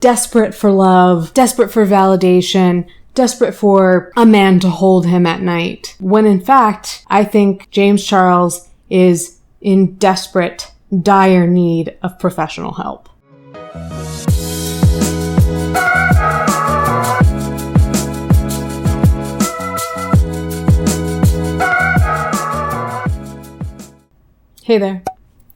desperate for love, desperate for validation, desperate for a man to hold him at night. When in fact, I think James Charles is in desperate, dire need of professional help. Hey there.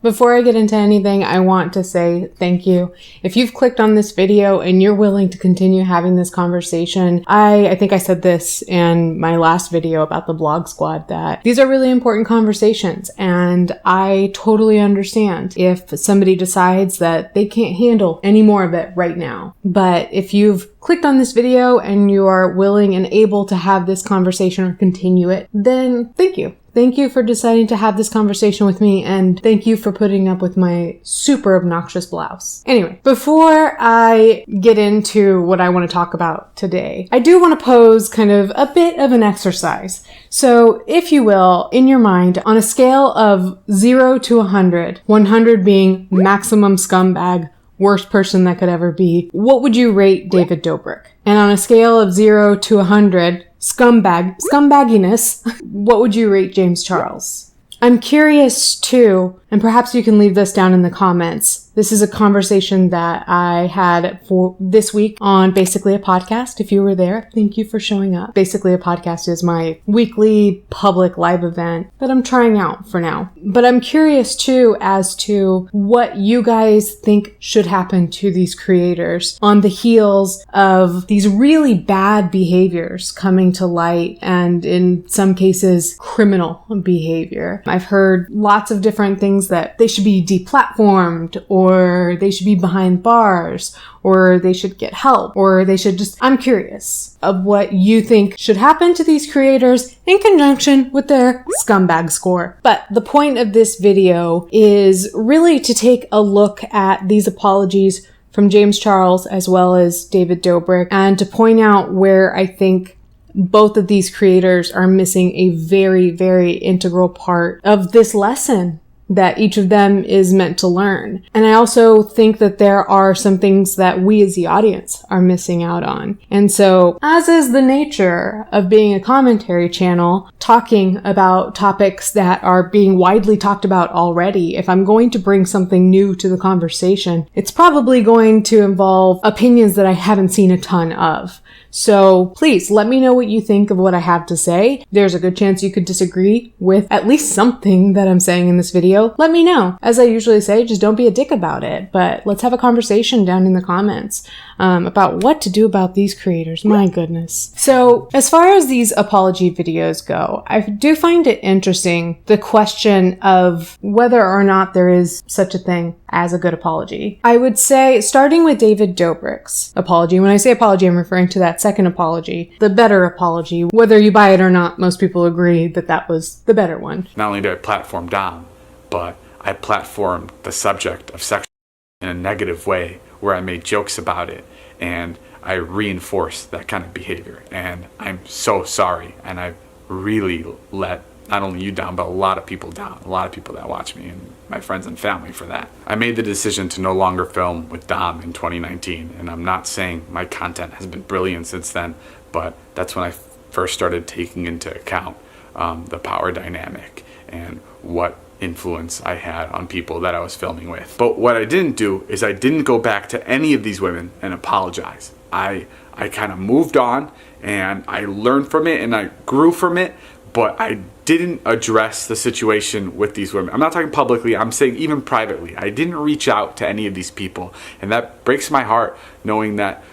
Before I get into anything, I want to say thank you. If you've clicked on this video and you're willing to continue having this conversation, I think I said this in my last video about the blog squad, that these are really important conversations, and I totally understand if somebody decides that they can't handle any more of it right now. But if you've clicked on this video and you are willing and able to have this conversation or continue it, then thank you. Thank you for deciding to have this conversation with me, and thank you for putting up with my super obnoxious blouse. Anyway, before I get into what I want to talk about today, I do want to pose kind of a bit of an exercise. So, if you will, in your mind, on a scale of 0 to 100, 100 being maximum scumbag, worst person that could ever be, what would you rate David Dobrik? And on a scale of 0 to 100, scumbagginess, what would you rate James Charles? I'm curious too, and perhaps you can leave this down in the comments. This is a conversation that I had for this week on Basically a Podcast. If you were there, thank you for showing up. Basically a Podcast is my weekly public live event that I'm trying out for now. But I'm curious too as to what you guys think should happen to these creators on the heels of these really bad behaviors coming to light, and in some cases, criminal behavior. I've heard lots of different things, that they should be deplatformed, or they should be behind bars, or they should get help, or they should just... I'm curious of what you think should happen to these creators in conjunction with their scumbag score. But the point of this video is really to take a look at these apologies from James Charles as well as David Dobrik, and to point out where I think both of these creators are missing a very, very integral part of this lesson that each of them is meant to learn. And I also think that there are some things that we as the audience are missing out on. And so, as is the nature of being a commentary channel, talking about topics that are being widely talked about already, if I'm going to bring something new to the conversation, it's probably going to involve opinions that I haven't seen a ton of. So please let me know what you think of what I have to say. There's a good chance you could disagree with at least something that I'm saying in this video. Let me know. As I usually say, just don't be a dick about it, but let's have a conversation down in the comments about what to do about these creators. My goodness. So as far as these apology videos go, I do find it interesting, the question of whether or not there is such a thing as a good apology. I would say, starting with David Dobrik's apology, when I say apology, I'm referring to that second apology, the better apology. Whether you buy it or not, most people agree that that was the better one. Not only did I platform Dom, but I platformed the subject of sex in a negative way, where I made jokes about it, and I reinforced that kind of behavior. And I'm so sorry, and I really let not only you down, but a lot of people down, a lot of people that watch me, and my friends and family for that. I made the decision to no longer film with Dom in 2019, and I'm not saying my content has been brilliant since then, but that's when I first started taking into account the power dynamic and what influence I had on people that I was filming with. But what I didn't do is I didn't go back to any of these women and apologize. I kind of moved on, and I learned from it, and I grew from it, but I didn't address the situation with these women. I'm not talking publicly, I'm saying even privately. I didn't reach out to any of these people, and that breaks my heart, knowing that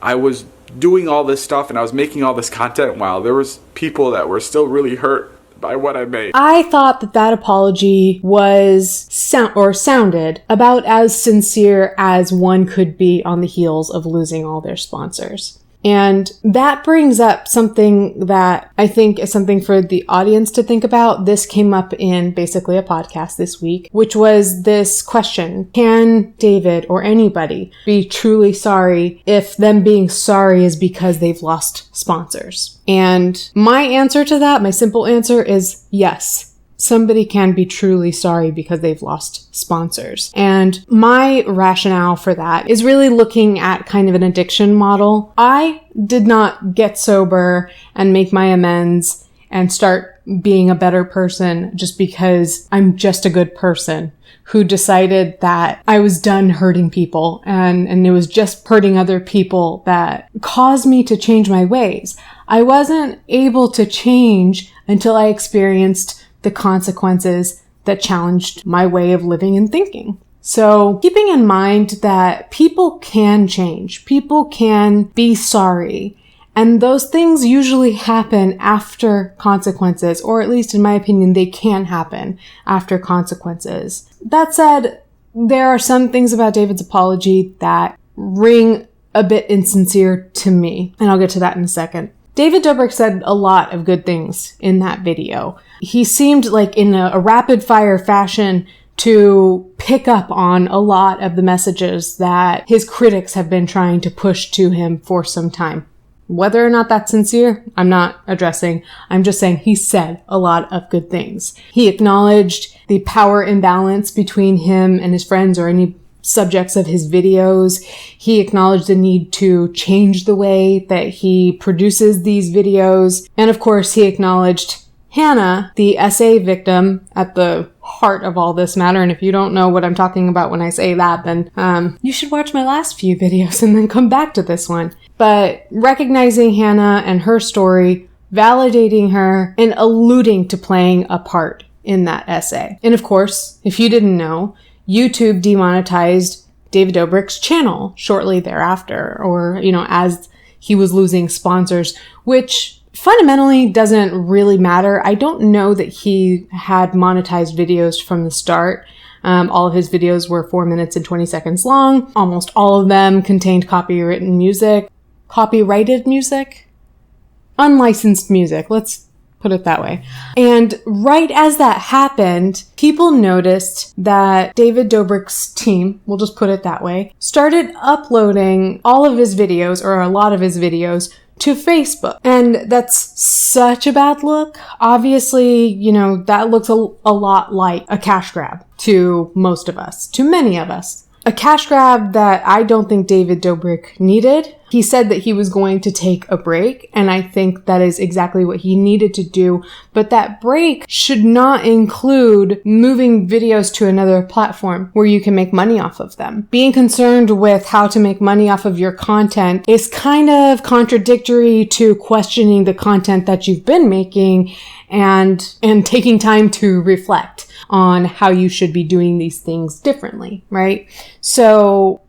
I was doing all this stuff and I was making all this content while there was people that were still really hurt by what I made. I thought that apology was sounded about as sincere as one could be on the heels of losing all their sponsors. And that brings up something that I think is something for the audience to think about. This came up in Basically a Podcast this week, which was this question: can David or anybody be truly sorry if them being sorry is because they've lost sponsors? And my answer to that, my simple answer is yes. somebody can be truly sorry because they've lost sponsors. And my rationale for that is really looking at kind of an addiction model. I did not get sober and make my amends and start being a better person just because I'm just a good person who decided that I was done hurting people and it was just hurting other people that caused me to change my ways. I wasn't able to change until I experienced the consequences that challenged my way of living and thinking. So keeping in mind that people can change, people can be sorry, and those things usually happen after consequences, or at least in my opinion, they can happen after consequences. That said, there are some things about David's apology that ring a bit insincere to me, and I'll get to that in a second. David Dobrik said a lot of good things in that video. He seemed like in a rapid fire fashion to pick up on a lot of the messages that his critics have been trying to push to him for some time. Whether or not that's sincere, I'm not addressing. I'm just saying he said a lot of good things. He acknowledged the power imbalance between him and his friends or any subjects of his videos. He acknowledged the need to change the way that he produces these videos. And of course, he acknowledged Hannah, the SA victim, at the heart of all this matter. And if you don't know what I'm talking about when I say that, then you should watch my last few videos and then come back to this one. But recognizing Hannah and her story, validating her, and alluding to playing a part in that essay. And of course, if you didn't know, YouTube demonetized David Dobrik's channel shortly thereafter, or, as he was losing sponsors, which fundamentally doesn't really matter. I don't know that he had monetized videos from the start. All of his videos were 4 minutes and 20 seconds long. Almost all of them contained copyrighted music. Unlicensed music. Let's put it that way. And right as that happened, people noticed that David Dobrik's team, we'll just put it that way, started uploading all of his videos, or a lot of his videos, to Facebook. And that's such a bad look. Obviously, that looks a lot like a cash grab to most of us, to many of us. A cash grab that I don't think David Dobrik needed. He said that he was going to take a break, and I think that is exactly what he needed to do. But that break should not include moving videos to another platform where you can make money off of them. Being concerned with how to make money off of your content is kind of contradictory to questioning the content that you've been making and taking time to reflect on how you should be doing these things differently, right? So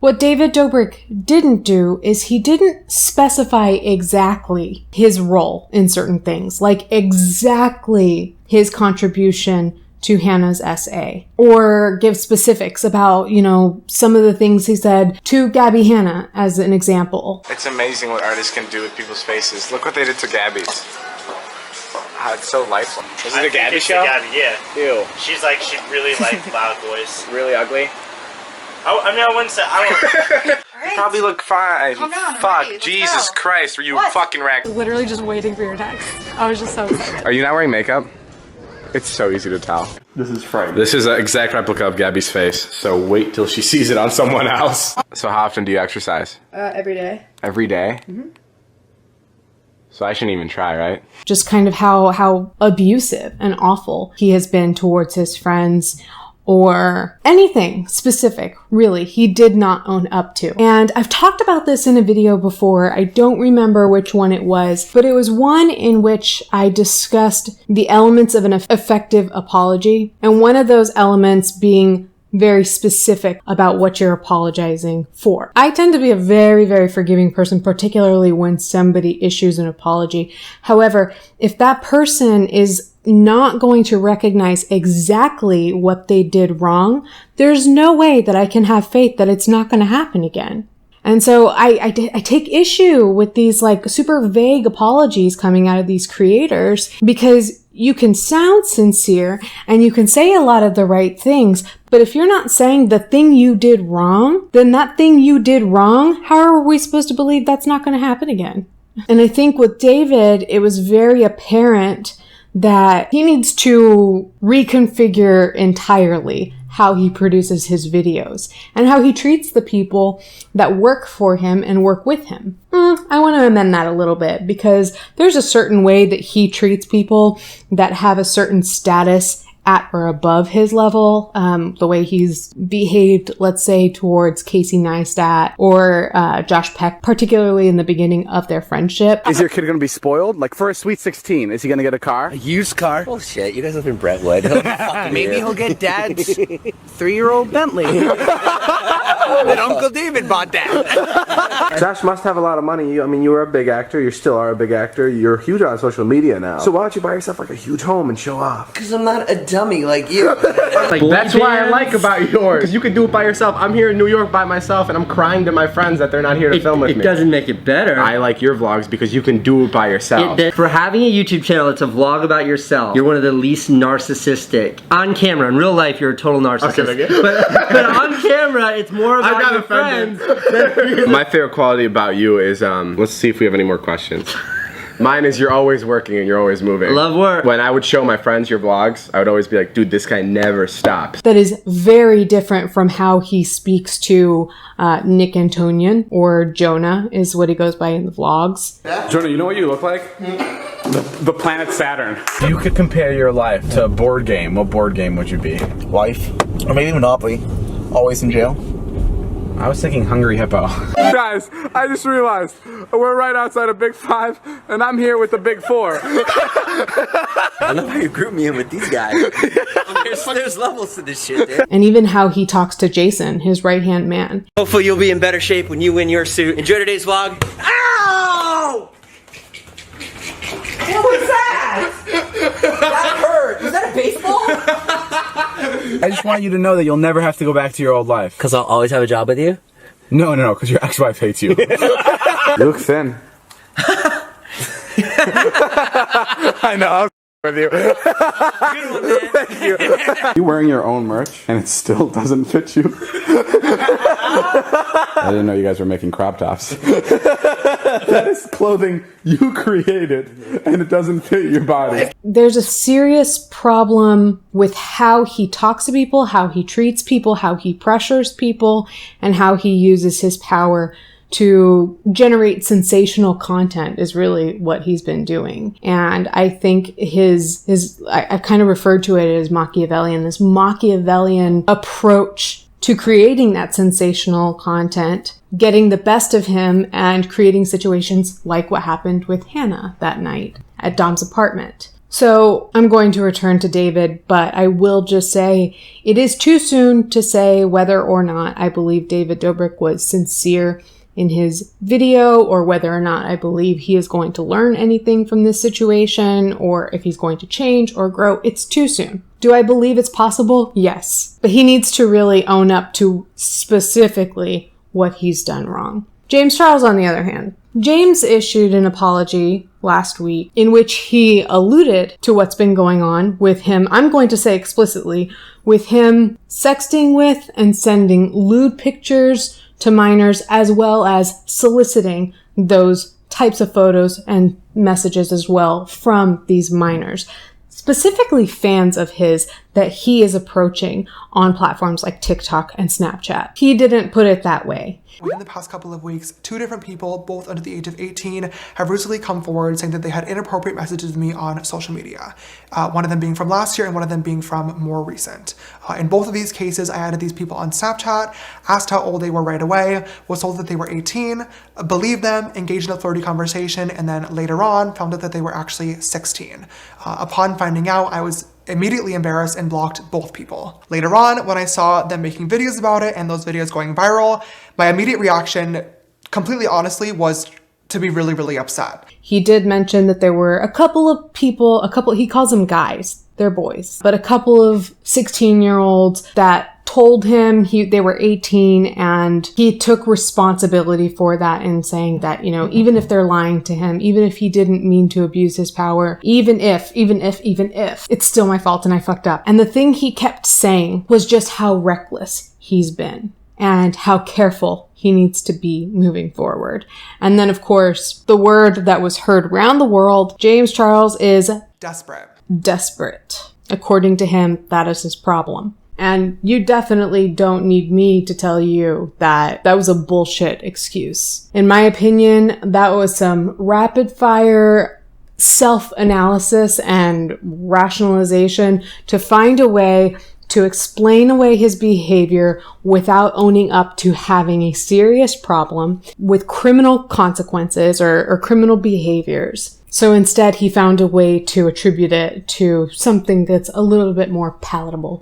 what David Dobrik didn't do is he didn't specify exactly his role in certain things, like exactly his contribution to Hannah's essay, or give specifics about, some of the things he said to Gabby Hanna as an example. It's amazing what artists can do with people's faces. Look what they did to Gabby's. It's so lifeless. Is it a Gabby show? Gabby, yeah. Ew. She's really loud voice. Really ugly? I wouldn't say, I don't You probably look fine. Calm down, Fuck, hurry, let's Jesus go. Christ, were you fucking wrecked? Literally just waiting for your text. I was just so excited. Are you not wearing makeup? It's so easy to tell. This is frightening. This is an exact replica of Gabby's face, so wait till she sees it on someone else. So how often do you exercise? Every day. Every day? Mm-hmm. So I shouldn't even try, right? Just kind of how abusive and awful he has been towards his friends, or anything specific, really, he did not own up to. And I've talked about this in a video before. I don't remember which one it was, but it was one in which I discussed the elements of an effective apology, and one of those elements being very specific about what you're apologizing for. I tend to be a very, very forgiving person, particularly when somebody issues an apology. However, if that person is not going to recognize exactly what they did wrong, there's no way that I can have faith that it's not going to happen again. And so I take issue with these super vague apologies coming out of these creators, because you can sound sincere and you can say a lot of the right things, but if you're not saying the thing you did wrong, then that thing you did wrong, how are we supposed to believe that's not going to happen again? And I think with David, it was very apparent that he needs to reconfigure entirely how he produces his videos and how he treats the people that work for him and work with him. I want to amend that a little bit, because there's a certain way that he treats people that have a certain status at or above his level. The way he's behaved, let's say, towards Casey Neistat or Josh Peck, particularly in the beginning of their friendship. Is your kid going to be spoiled? Like, for a Sweet 16, is he going to get a car? A used car? Bullshit, you guys live in Brentwood. Maybe he'll get Dad's 3-year-old Bentley. And Uncle David bought that. Josh must have a lot of money. I mean, you were a big actor. You still are a big actor. You're huge on social media now. So why don't you buy yourself like a huge home and show off? Because I'm not a dummy like you. Like, that's why I like about yours. Because you can do it by yourself. I'm here in New York by myself, and I'm crying to my friends that they're not here to film with me. It doesn't make it better. I like your vlogs because you can do it by yourself. For having a YouTube channel, it's a vlog about yourself. You're one of the least narcissistic. On camera, in real life, you're a total narcissist. Okay. But on camera, it's more about your friends. My favorite quality about you is, let's see if we have any more questions. Mine is you're always working and you're always moving. Love work. When I would show my friends your vlogs, I would always be like, dude, this guy never stops. That is very different from how he speaks to Nick Antonian, or Jonah is what he goes by in the vlogs. Jonah, you know what you look like? The planet Saturn. You could compare your life to a board game. What board game would you be? Life. Or maybe Monopoly. Always in jail. I was thinking Hungry Hippo. Guys, I just realized we're right outside of Big 5, and I'm here with the Big 4. I love how you group me in with these guys. There's levels to this shit, dude. And even how he talks to Jason, his right-hand man. Hopefully you'll be in better shape when you win your suit. Enjoy today's vlog. Ow! What was that? That hurt. Was that a baseball? I just want you to know that you'll never have to go back to your old life. Because I'll always have a job with you? No, because your ex-wife hates you. You look thin. I know, I'm with you. Good one, man. Thank you. You wearing your own merch and it still doesn't fit you? I didn't know you guys were making crop tops. That is clothing you created and it doesn't fit your body. There's a serious problem with how he talks to people, how he treats people, how he pressures people, and how he uses his power to generate sensational content is really what he's been doing. And I think I've kind of referred to it as Machiavellian, this Machiavellian approach to creating that sensational content, getting the best of him and creating situations like what happened with Hannah that night at Dom's apartment. So I'm going to return to David, but I will just say it is too soon to say whether or not I believe David Dobrik was sincere in his video, or whether or not I believe he is going to learn anything from this situation, or if he's going to change or grow. It's too soon. Do I believe it's possible? Yes. But he needs to really own up to specifically what he's done wrong. James Charles, on the other hand, James issued an apology last week in which he alluded to what's been going on with him, I'm going to say explicitly, with him sexting with and sending lewd pictures to minors, as well as soliciting those types of photos and messages as well from these minors, specifically fans of his that he is approaching on platforms like TikTok and Snapchat. He didn't put it that way. Within the past couple of weeks, 2 different people, both under the age of 18, have recently come forward saying that they had inappropriate messages with me on social media. One of them being from last year and one of them being from more recent. In both of these cases, I added these people on Snapchat, asked how old they were right away, was told that they were 18, believed them, engaged in a flirty conversation, and then later on found out that they were actually 16. Upon finding out, I was immediately embarrassed and blocked both people. Later on, when I saw them making videos about it and those videos going viral, my immediate reaction, completely honestly, was to be really, really upset. He did mention that there were a couple of people, he calls them guys, they're boys, but a couple of 16-year-olds that told him they were 18, and he took responsibility for that in saying that, even if they're lying to him, even if he didn't mean to abuse his power, even if, it's still my fault and I fucked up. And the thing he kept saying was just how reckless he's been and how careful he needs to be moving forward. And then, of course, the word that was heard around the world, James Charles is desperate. desperate. According to him, that is his problem. And you definitely don't need me to tell you that that was a bullshit excuse. In my opinion, that was some rapid fire self-analysis and rationalization to find a way to explain away his behavior without owning up to having a serious problem with criminal consequences or criminal behaviors. So instead, he found a way to attribute it to something that's a little bit more palatable,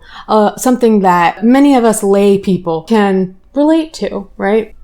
something that many of us lay people can relate to, right?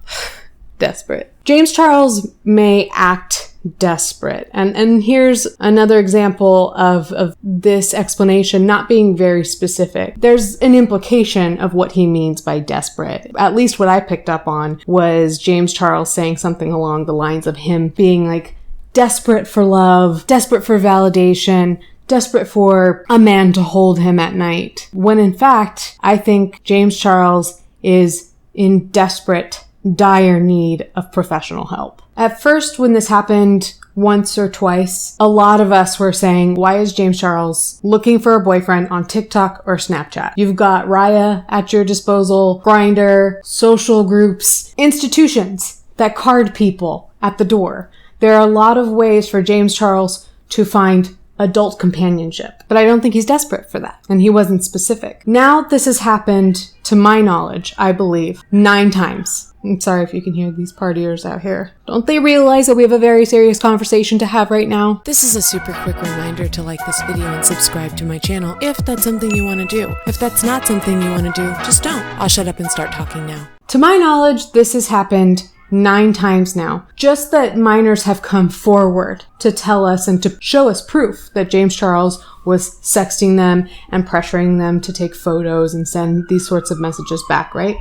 Desperate. James Charles may act desperate. And here's another example of this explanation not being very specific. There's an implication of what he means by desperate. At least what I picked up on was James Charles saying something along the lines of him being like desperate for love, desperate for validation, desperate for a man to hold him at night. When in fact, I think James Charles is in desperate, dire need of professional help. At first, when this happened once or twice, a lot of us were saying, why is James Charles looking for a boyfriend on TikTok or Snapchat? You've got Raya at your disposal, Grindr, social groups, institutions that card people at the door. There are a lot of ways for James Charles to find adult companionship, but I don't think he's desperate for that, and he wasn't specific. Now this has happened, to my knowledge, I believe, 9 times. I'm sorry if you can hear these partiers out here. Don't they realize that we have a very serious conversation to have right now? This is a super quick reminder to like this video and subscribe to my channel if that's something you want to do. If that's not something you want to do, just don't. I'll shut up and start talking now. To my knowledge, this has happened 9 times now. Just that minors have come forward to tell us and to show us proof that James Charles was sexting them and pressuring them to take photos and send these sorts of messages back, right?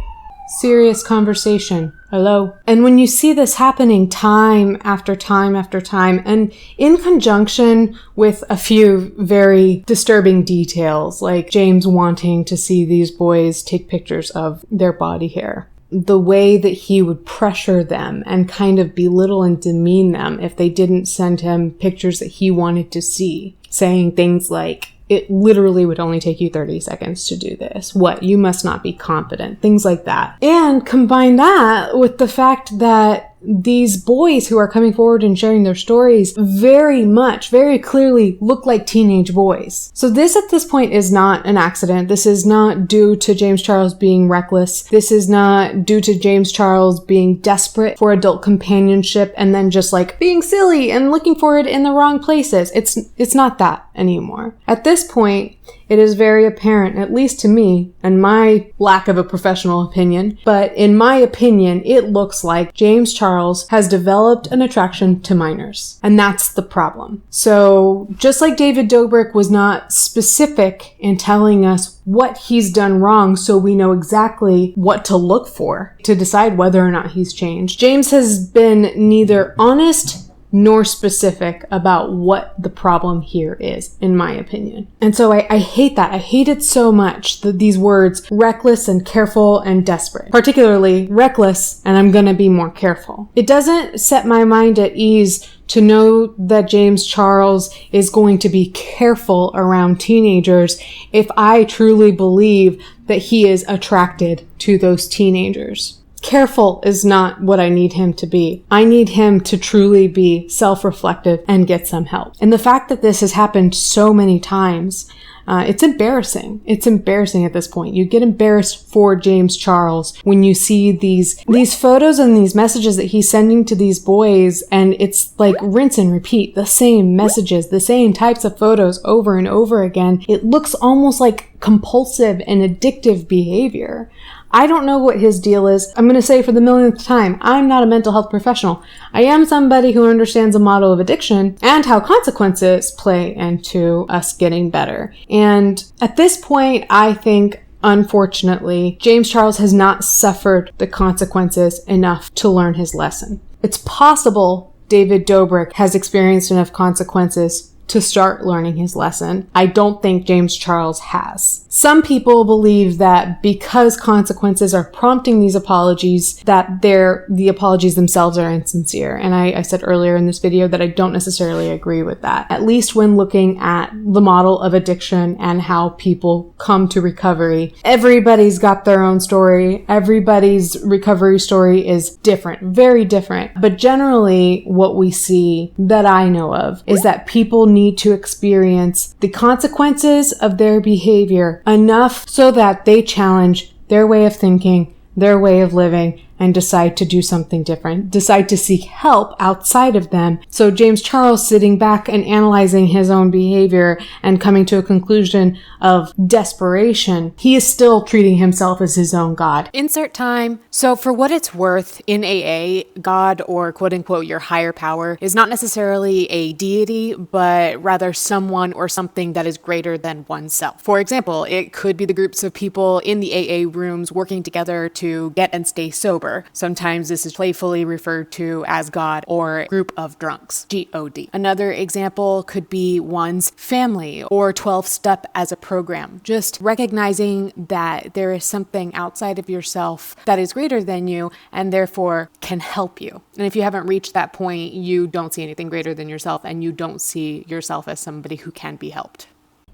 Serious conversation. Hello. And when you see this happening time after time after time, and in conjunction with a few very disturbing details, like James wanting to see these boys take pictures of their body hair, the way that he would pressure them and kind of belittle and demean them if they didn't send him pictures that he wanted to see, saying things like, it literally would only take you 30 seconds to do this. What? You must not be competent. Things like that. And combine that with the fact that these boys who are coming forward and sharing their stories very clearly look like teenage boys. So this at this point is not an accident. This is not due to James Charles being reckless. This is not due to James Charles being desperate for adult companionship and then just like being silly and looking for it in the wrong places. It's not that anymore. At this point, it is very apparent, at least to me, and my lack of a professional opinion, but in my opinion, it looks like James Charles has developed an attraction to minors. And that's the problem. So just like David Dobrik was not specific in telling us what he's done wrong so we know exactly what to look for to decide whether or not he's changed, James has been neither honest nor specific about what the problem here is, in my opinion. And so I hate that. I hate it so much, these words, reckless and careful and desperate. Particularly reckless, and I'm gonna be more careful. It doesn't set my mind at ease to know that James Charles is going to be careful around teenagers if I truly believe that he is attracted to those teenagers. Careful is not what I need him to be. I need him to truly be self-reflective and get some help. And the fact that this has happened so many times, it's embarrassing. It's embarrassing at this point. You get embarrassed for James Charles when you see these photos and these messages that he's sending to these boys, and it's like rinse and repeat, the same messages, the same types of photos over and over again. It looks almost like compulsive and addictive behavior. I don't know what his deal is. I'm going to say for the millionth time, I'm not a mental health professional. I am somebody who understands the model of addiction and how consequences play into us getting better. And at this point, I think, unfortunately, James Charles has not suffered the consequences enough to learn his lesson. It's possible David Dobrik has experienced enough consequences to start learning his lesson. I don't think James Charles has. Some people believe that because consequences are prompting these apologies, that the apologies themselves are insincere. And I said earlier in this video that I don't necessarily agree with that. At least when looking at the model of addiction and how people come to recovery, everybody's got their own story. Everybody's recovery story is different, very different. But generally, what we see that I know of is that people need to experience the consequences of their behavior enough so that they challenge their way of thinking, their way of living, and decide to do something different, decide to seek help outside of them. So James Charles sitting back and analyzing his own behavior and coming to a conclusion of desperation, he is still treating himself as his own God. Insert time. So for what it's worth, in AA, God, or quote unquote your higher power, is not necessarily a deity, but rather someone or something that is greater than oneself. For example, it could be the groups of people in the AA rooms working together to get and stay sober. Sometimes this is playfully referred to as God or group of drunks, G-O-D. Another example could be one's family or 12-step as a program. Just recognizing that there is something outside of yourself that is greater than you and therefore can help you. And if you haven't reached that point, you don't see anything greater than yourself and you don't see yourself as somebody who can be helped.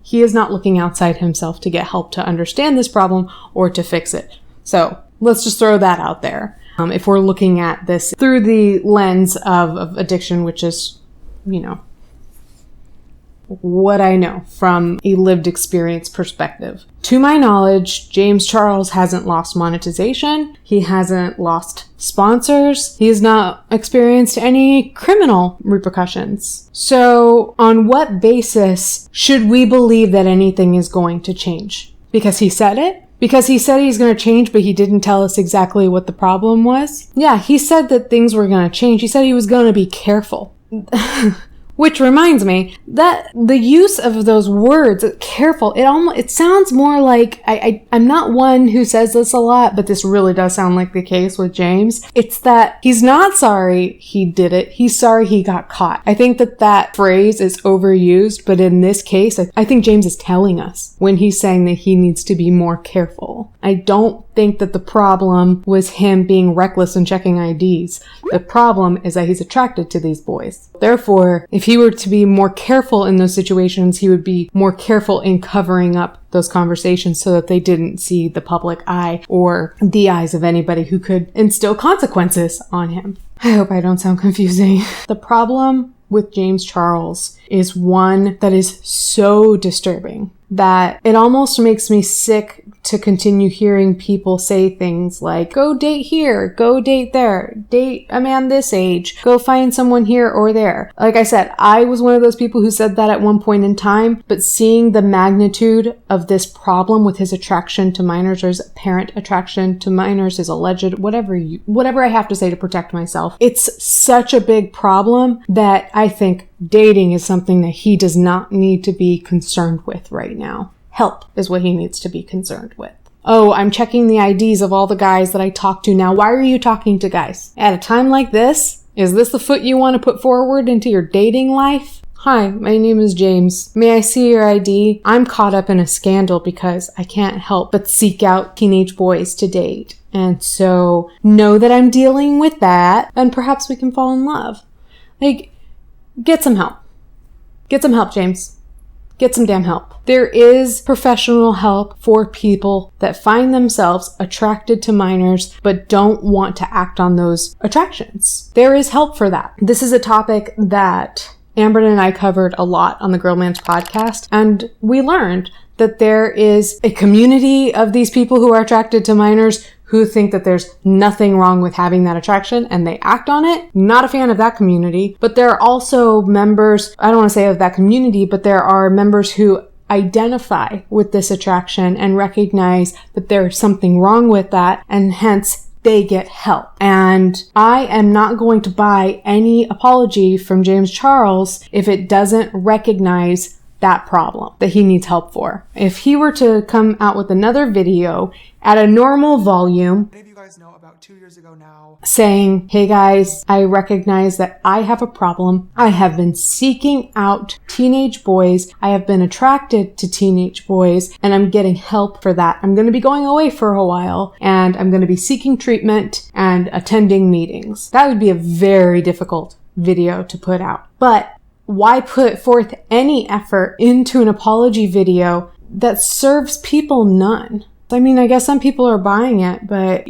He is not looking outside himself to get help to understand this problem or to fix it. So let's just throw that out there. If we're looking at this through the lens of addiction, which is, what I know from a lived experience perspective. To my knowledge, James Charles hasn't lost monetization. He hasn't lost sponsors. He has not experienced any criminal repercussions. So on what basis should we believe that anything is going to change? Because he said it? Because he said he's going to change, but he didn't tell us exactly what the problem was? Yeah, he said that things were going to change. He said he was going to be careful. Which reminds me that the use of those words, careful, it sounds more like, I'm not one who says this a lot, but this really does sound like the case with James. It's that he's not sorry he did it. He's sorry he got caught. I think that phrase is overused, but in this case, I think James is telling us when he's saying that he needs to be more careful. I don't think that the problem was him being reckless and checking IDs. The problem is that he's attracted to these boys. Therefore, if he were to be more careful in those situations, he would be more careful in covering up those conversations so that they didn't see the public eye or the eyes of anybody who could instill consequences on him. I hope I don't sound confusing. The problem with James Charles is one that is so disturbing that it almost makes me sick to continue hearing people say things like, go date here, go date there, date a man this age, go find someone here or there. Like I said, I was one of those people who said that at one point in time, but seeing the magnitude of this problem with his attraction to minors, or his apparent attraction to minors, his alleged, whatever I have to say to protect myself, it's such a big problem that I think dating is something that he does not need to be concerned with right now. Help is what he needs to be concerned with. Oh, I'm checking the IDs of all the guys that I talk to now. Why are you talking to guys? At a time like this? Is this the foot you want to put forward into your dating life? Hi, my name is James. May I see your ID? I'm caught up in a scandal because I can't help but seek out teenage boys to date. And so know that I'm dealing with that and perhaps we can fall in love. Like, get some help. Get some help, James. Get some damn help. There is professional help for people that find themselves attracted to minors but don't want to act on those attractions. There is help for that. This is a topic that Amber and I covered a lot on the Girl Man's podcast, and we learned that there is a community of these people who are attracted to minors who think that there's nothing wrong with having that attraction and they act on it. Not a fan of that community, but there are also members, I don't want to say of that community, but there are members who identify with this attraction and recognize that there's something wrong with that, and hence they get help. And I am not going to buy any apology from James Charles if it doesn't recognize that problem that he needs help for. If he were to come out with another video at a normal volume, guys know, about 2 years ago now, saying, hey guys, I recognize that I have a problem. I have been seeking out teenage boys. I have been attracted to teenage boys, and I'm getting help for that. I'm going to be going away for a while, and I'm going to be seeking treatment and attending meetings. That would be a very difficult video to put out. But why put forth any effort into an apology video that serves people none? I mean, I guess some people are buying it, but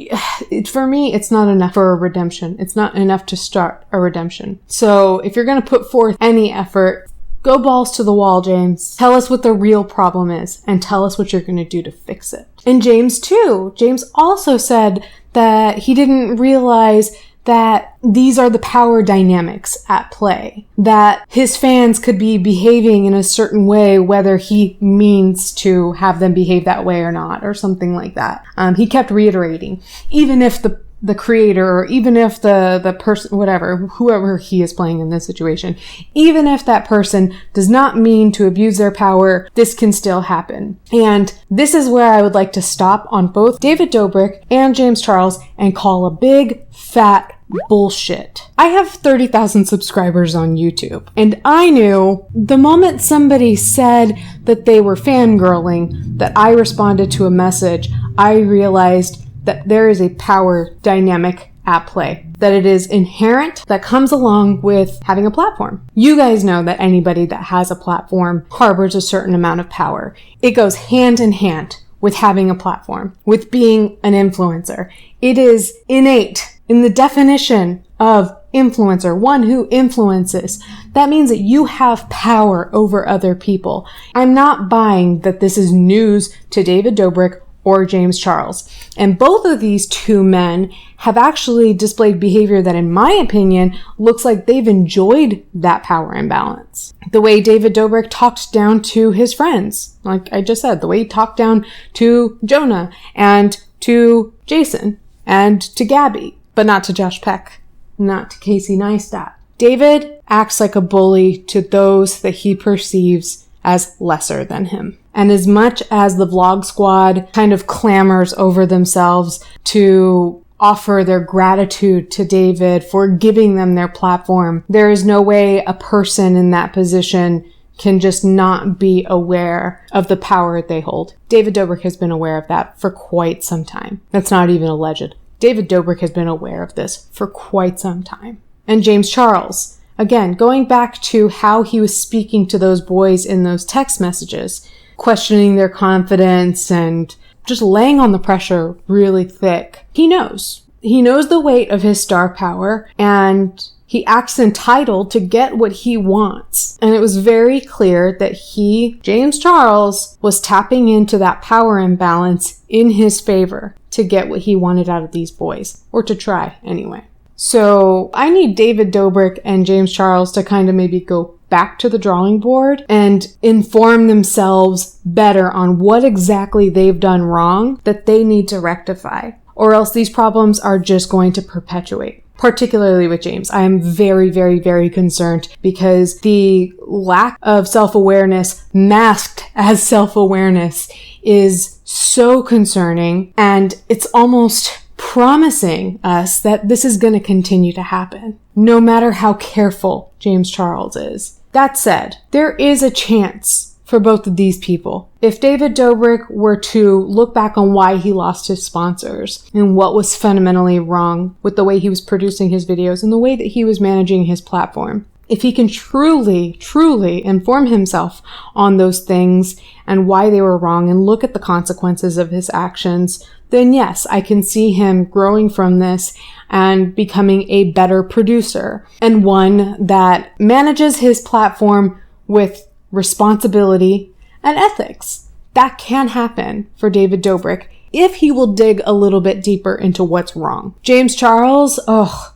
for me, it's not enough for a redemption. It's not enough to start a redemption. So if you're going to put forth any effort, go balls to the wall, James. Tell us what the real problem is and tell us what you're going to do to fix it. And James too. James also said that he didn't realize that these are the power dynamics at play, that his fans could be behaving in a certain way, whether he means to have them behave that way or not, or something like that. He kept reiterating, even if the creator, or even if the person, whatever, whoever he is playing in this situation, even if that person does not mean to abuse their power, this can still happen. And this is where I would like to stop on both David Dobrik and James Charles and call a big, fat bullshit. I have 30,000 subscribers on YouTube, and I knew the moment somebody said that they were fangirling, that I responded to a message, I realized that there is a power dynamic at play, that it is inherent, that comes along with having a platform. You guys know that anybody that has a platform harbors a certain amount of power. It goes hand in hand with having a platform, with being an influencer. It is innate in the definition of influencer, one who influences. That means that you have power over other people. I'm not buying that this is news to David Dobrik or James Charles. And both of these two men have actually displayed behavior that, in my opinion, looks like they've enjoyed that power imbalance. The way David Dobrik talked down to his friends, like I just said, the way he talked down to Jonah and to Jason and to Gabby, but not to Josh Peck, not to Casey Neistat. David acts like a bully to those that he perceives as lesser than him. And as much as the Vlog Squad kind of clamors over themselves to offer their gratitude to David for giving them their platform, there is no way a person in that position can just not be aware of the power they hold. David Dobrik has been aware of that for quite some time. That's not even alleged. David Dobrik has been aware of this for quite some time. And James Charles, again, going back to how he was speaking to those boys in those text messages, questioning their confidence and just laying on the pressure really thick. He knows. He knows the weight of his star power, and he acts entitled to get what he wants. And it was very clear that he, James Charles, was tapping into that power imbalance in his favor to get what he wanted out of these boys, or to try anyway. So I need David Dobrik and James Charles to kind of maybe go back to the drawing board and inform themselves better on what exactly they've done wrong that they need to rectify, or else these problems are just going to perpetuate. Particularly with James, I am very, very, very concerned because the lack of self-awareness masked as self-awareness is so concerning, and it's almost promising us that this is going to continue to happen, no matter how careful James Charles is. That said, there is a chance for both of these people. If David Dobrik were to look back on why he lost his sponsors and what was fundamentally wrong with the way he was producing his videos and the way that he was managing his platform, if he can truly, truly inform himself on those things and why they were wrong and look at the consequences of his actions, then yes, I can see him growing from this and becoming a better producer and one that manages his platform with responsibility and ethics. That can happen for David Dobrik if he will dig a little bit deeper into what's wrong. James Charles,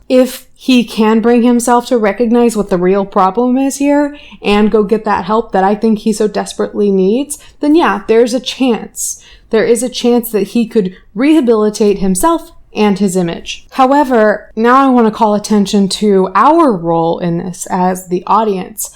if he can bring himself to recognize what the real problem is here and go get that help that I think he so desperately needs, then yeah, there's a chance. There is a chance that he could rehabilitate himself and his image. However, now I want to call attention to our role in this as the audience.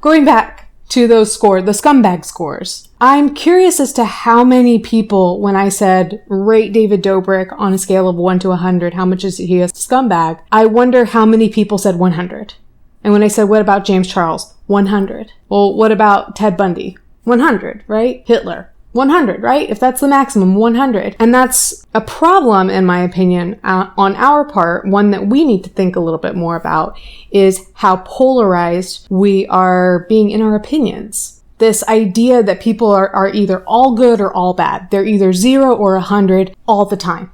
Going back to those scores, the scumbag scores. I'm curious as to how many people, when I said rate David Dobrik on a scale of 1 to 100, how much is he a scumbag? I wonder how many people said 100. And when I said, what about James Charles? 100. Well, what about Ted Bundy? 100, right? Hitler. 100, right? If that's the maximum, 100. And that's a problem, in my opinion, on our part. One that we need to think a little bit more about is how polarized we are being in our opinions. This idea that people are either all good or all bad. They're either 0 or 100 all the time.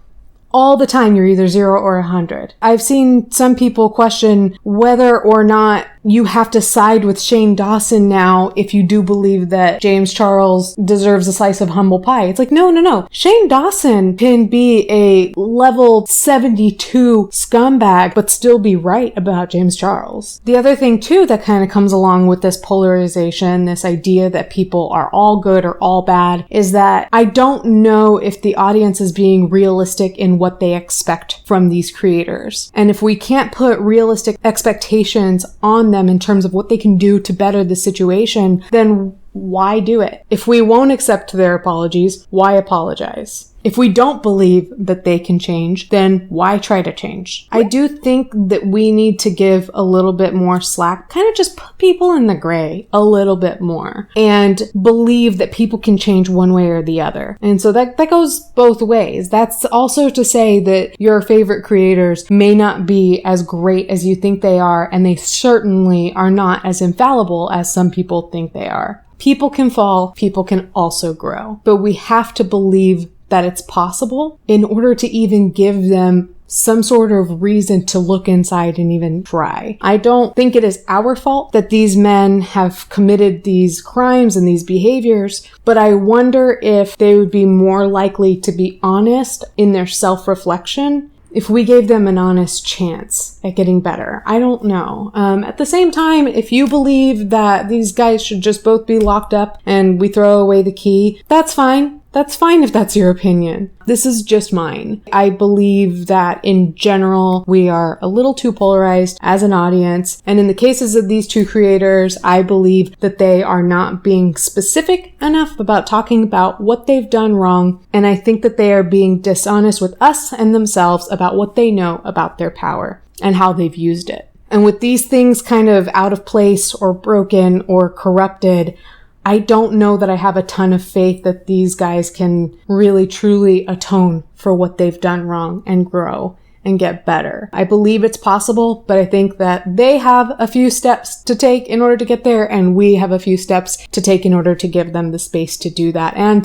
All the time you're either 0 or 100. I've seen some people question whether or not you have to side with Shane Dawson now if you do believe that James Charles deserves a slice of humble pie. It's like, no. Shane Dawson can be a level 72 scumbag, but still be right about James Charles. The other thing too that kind of comes along with this polarization, this idea that people are all good or all bad, is that I don't know if the audience is being realistic in what they expect from these creators. And if we can't put realistic expectations on them in terms of what they can do to better the situation, then why do it? If we won't accept their apologies, why apologize? If we don't believe that they can change, then why try to change? I do think that we need to give a little bit more slack, kind of just put people in the gray a little bit more and believe that people can change one way or the other. And so that goes both ways. That's also to say that your favorite creators may not be as great as you think they are, and they certainly are not as infallible as some people think they are. People can fall, people can also grow, but we have to believe that it's possible in order to even give them some sort of reason to look inside and even try. I don't think it is our fault that these men have committed these crimes and these behaviors, but I wonder if they would be more likely to be honest in their self-reflection if we gave them an honest chance at getting better. I don't know. At the same time, if you believe that these guys should just both be locked up and we throw away the key, that's fine. That's fine if that's your opinion. This is just mine. I believe that in general, we are a little too polarized as an audience. And in the cases of these two creators, I believe that they are not being specific enough about talking about what they've done wrong. And I think that they are being dishonest with us and themselves about what they know about their power and how they've used it. And with these things kind of out of place or broken or corrupted, I don't know that I have a ton of faith that these guys can really truly atone for what they've done wrong and grow and get better. I believe it's possible, but I think that they have a few steps to take in order to get there, and we have a few steps to take in order to give them the space to do that and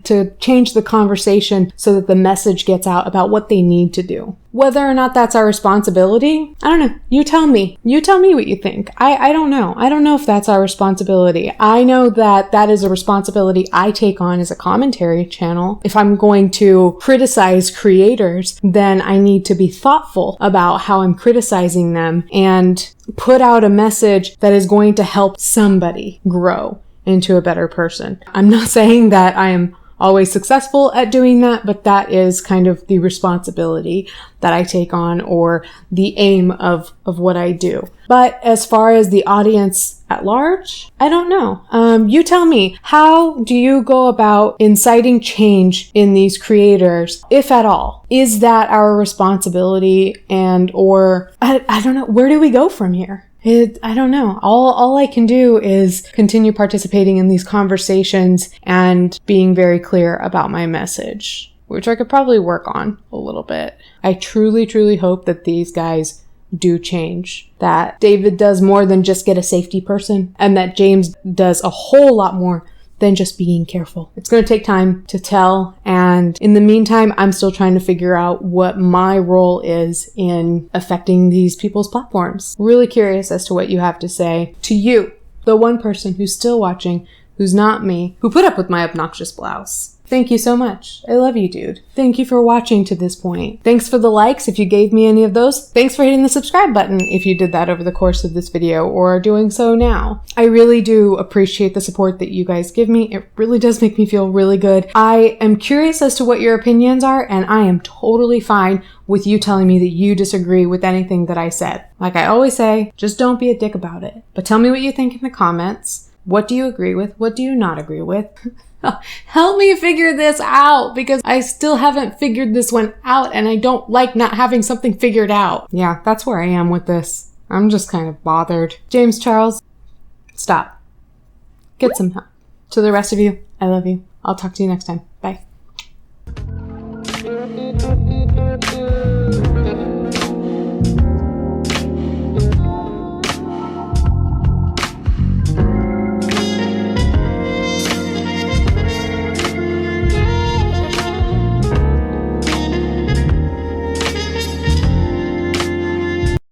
to change the conversation so that the message gets out about what they need to do. Whether or not that's our responsibility, I don't know. You tell me. You tell me what you think. I don't know. I don't know if that's our responsibility. I know that that is a responsibility I take on as a commentary channel. If I'm going to criticize creators, then I need to be thoughtful about how I'm criticizing them and put out a message that is going to help somebody grow into a better person. I'm not saying that I am always successful at doing that, but that is kind of the responsibility that I take on, or the aim of what I do. But as far as the audience at large, I don't know. You tell me, how do you go about inciting change in these creators, if at all? Is that our responsibility, and or I don't know, where do we go from here? I don't know. All I can do is continue participating in these conversations and being very clear about my message, which I could probably work on a little bit. I truly, truly hope that these guys do change, that David does more than just get a safety person, and that James does a whole lot more than just being careful. It's going to take time to tell, and in the meantime, I'm still trying to figure out what my role is in affecting these people's platforms. Really curious as to what you have to say. To you, the one person who's still watching, who's not me, who put up with my obnoxious blouse. Thank you so much. I love you, dude. Thank you for watching to this point. Thanks for the likes if you gave me any of those. Thanks for hitting the subscribe button if you did that over the course of this video or are doing so now. I really do appreciate the support that you guys give me. It really does make me feel really good. I am curious as to what your opinions are, and I am totally fine with you telling me that you disagree with anything that I said. Like I always say, just don't be a dick about it. But tell me what you think in the comments. What do you agree with? What do you not agree with? Help me figure this out, because I still haven't figured this one out and I don't like not having something figured out. Yeah, that's where I am with this. I'm just kind of bothered. James Charles, stop. Get some help. To the rest of you, I love you. I'll talk to you next time.